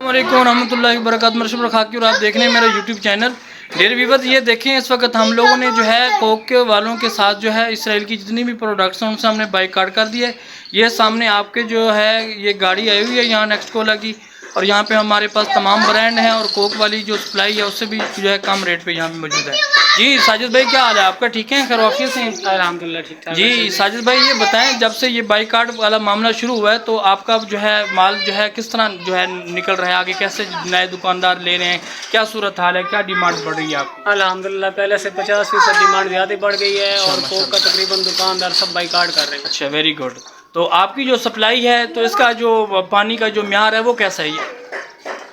वालेकुम रहमतुल्लाहि व बरकातहू। मर्हबा खाकी और आप देख रहे हैं मेरा यूट्यूब चैनल डेयर व्यूअर्स। ये देखें इस वक्त हम लोगों ने जो है कोक के वालों के साथ जो है इसराइल की जितनी भी प्रोडक्ट्स हैं उनसे हमने बाइकाट कर दिया है। ये सामने आपके जो है ये गाड़ी आई हुई है यहाँ नेक्स्ट कोला की, और यहाँ पे हमारे पास तमाम ब्रांड हैं और कोक वाली जो सप्लाई है उससे भी जो है कम रेट पे यहाँ पे मौजूद है। जी साजिद भाई क्या हाल है आपका? ठीक है, खैर ऑफिस से? अल्हम्दुलिल्लाह ठीक ठाक। जी साजिद भाई ये बताएं, जब से ये बाइकाट वाला मामला शुरू हुआ है तो आपका जो है माल जो है किस तरह जो है निकल रहा है आगे, कैसे नए दुकानदार ले रहे हैं, क्या सूरत हाल है, क्या डिमांड बढ़ रही है आपकी? अल्हम्दुलिल्लाह पहले से 50% डिमांड ज़्यादा बढ़ गई है और कोक का तकरीबन दुकानदार सब बाइकाट कर रहे हैं। अच्छा, वेरी गुड। तो आपकी जो सप्लाई है तो इसका जो पानी का जो म्यार है वो कैसा है? ये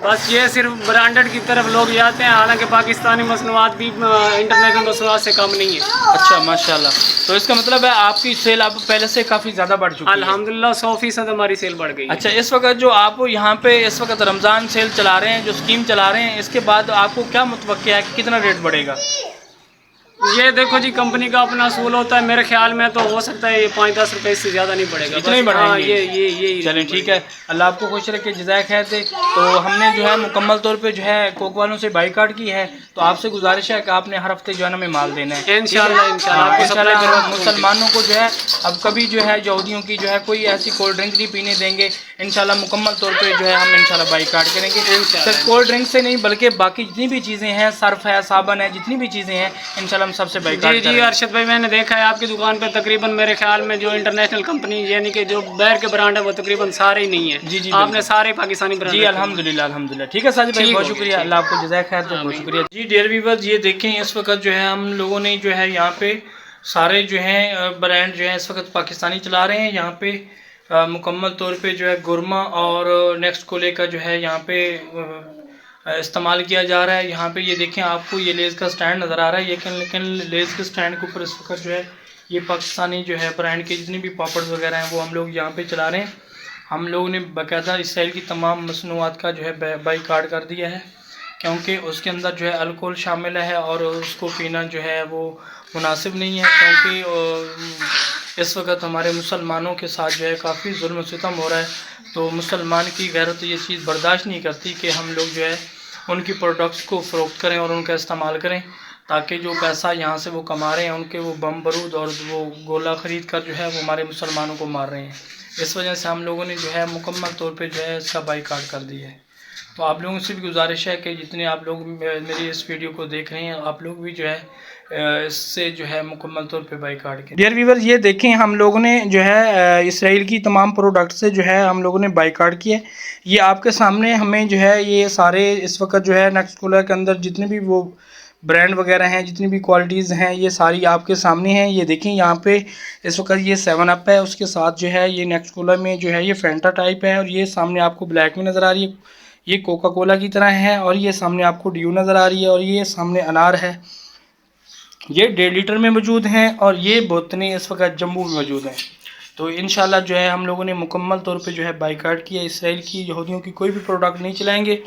बस ये सिर्फ ब्रांडेड की तरफ लोग जाते हैं, हालांकि पाकिस्तानी मसनूआत भी इंटरनेशनल मसनूआत से कम नहीं है। अच्छा माशाल्लाह। तो इसका मतलब है आपकी सेल अब पहले से काफ़ी ज़्यादा बढ़ चुकी है? अल्हम्दुलिल्लाह 100% हमारी सेल बढ़ गई। अच्छा, इस वक्त जो आप यहाँ पे इस वक्त रमज़ान सेल चला रहे हैं, जो स्कीम चला रहे हैं, इसके बाद आपको क्या मुतवक्किया है कि कितना रेट बढ़ेगा? ये देखो जी, कंपनी का अपना असूल होता है, मेरे ख्याल में तो हो सकता है ये 5-10 रुपए इससे ज़्यादा नहीं बढ़ेगा। इतना ही बढ़ाएंगे? ये चलें ठीक है, अल्लाह आपको खुश रखे, जज़ाय खैर दे। तो हमने जो है मुकम्मल तौर पे जो है कोक वालों से बाइकाट की है, तो आपसे गुजारिश है कि आपने हर हफ्ते जो है हमें माल देना है इंशाल्लाह। मुसलमानों को जो है अब कभी जो है यहूदियों की जो है कोई ऐसी कोल्ड ड्रिंक नहीं पीने देंगे इंशाल्लाह। मुकम्मल तौर पे जो है हम इंशाल्लाह बाइकाट करेंगे, सिर्फ कोल्ड ड्रिंक से नहीं बल्कि बाकी जितनी भी चीज़ें हैं, सर्फ है, साबन है, जितनी भी चीज़ें हैं इंशाल्लाह हम सबसे बाइकाट। जी अरशद भाई, मैंने देखा है आपकी दुकान पर तकरीबन मेरे ख्याल में जो इंटरनेशनल कंपनी यानी कि जो बाहर के ब्रांड है वो तकरीबन सारे ही नहीं है। जी आपने सारे पाकिस्तानी ब्रांड। जी अल्हम्दुलिल्लाह अल्हम्दुलिल्लाह। ठीक है साजिद भाई, बहुत शुक्रिया, अल्लाह आपको जज़ाय खैर दे, बहुत शुक्रिया। जी डियर व्यूअर्स, ये देखें इस वक्त जो है हम लोगों ने जो है यहाँ पे सारे जो हैं ब्रांड जो है इस वक्त पाकिस्तानी चला रहे हैं। यहाँ पे मुकम्मल तौर पे जो है गुरमा और नेक्स्ट कोले का जो है यहाँ पे इस्तेमाल किया जा रहा है। यहाँ पे ये देखें आपको ये लेज़ का स्टैंड नज़र आ रहा है, लेकिन लेज़ के स्टैंड के ऊपर इस वक्त जो है ये पाकिस्तानी जो है ब्रांड के जितनी भी पापड़ वगैरह हैं वो हम लोग यहाँ पे चला रहे हैं। हम लोगों ने बाकायदा इसराइल की तमाम मसनूआत का जो है बाइकाट कर दिया है, क्योंकि उसके अंदर जो है अल्कोहल शामिल है और उसको पीना जो है वो मुनासिब नहीं है, क्योंकि इस वक्त हमारे मुसलमानों के साथ जो है काफ़ी जुल्म सितम हो रहा है। तो मुसलमान की गैरत ये चीज़ बर्दाश्त नहीं करती कि हम लोग जो है उनकी प्रोडक्ट्स को फ़रोख्त करें और उनका इस्तेमाल करें, ताकि जो पैसा यहाँ से वो कमा रहे हैं उनके वो बम बारूद और वो गोला ख़रीद कर जो है वो हमारे मुसलमानों को मार रहे हैं। इस वजह से हम लोगों ने जो है मुकम्मल तौर पे जो है इसका बाइकाट कर दिया है। तो आप लोगों से भी गुजारिश है कि जितने आप लोग मेरी इस वीडियो को देख रहे हैं आप लोग भी जो है इससे जो है मुकम्मल तौर पे बाइकाट करें। डियर व्यूअर्स, ये देखें हम लोगों ने जो है इसराइल की तमाम प्रोडक्ट से जो है हम लोगों ने बाइकाट किया है। ये आपके सामने हमें जो है ये सारे इस वक्त जो है नेक्स्ट कोला के अंदर जितने भी वो ब्रांड वगैरह हैं, जितनी भी क्वालिटीज़ हैं, ये सारी आपके सामने हैं। ये देखें यहाँ पे इस वक्त ये 7 अप है, उसके साथ जो है ये नेक्स्ट कोला में जो है ये फेंटा टाइप है, और ये सामने आपको ब्लैक में नज़र आ रही है, ये कोका कोला की तरह है, और ये सामने आपको ड्यू नज़र आ रही है, और ये सामने अनार है, ये 1.5 लीटर में मौजूद हैं, और ये बोतलें इस वक्त जम्बू में मौजूद हैं। तो इंशाल्लाह जो है हम लोगों ने मुकम्मल तौर पे जो है बाइकाट किया। इसराइल की यहूदियों की कोई भी प्रोडक्ट नहीं चलाएंगे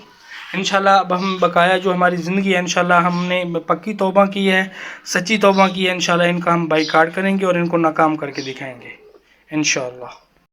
इंशाल्लाह। अब हम बकाया जो हमारी ज़िंदगी है इंशाल्लाह हमने पक्की तौबा की है, सच्ची तौबा की है, इंशाल्लाह इनका हम बाइकाट करेंगे और इनको नाकाम करके दिखाएंगे इंशाल्लाह।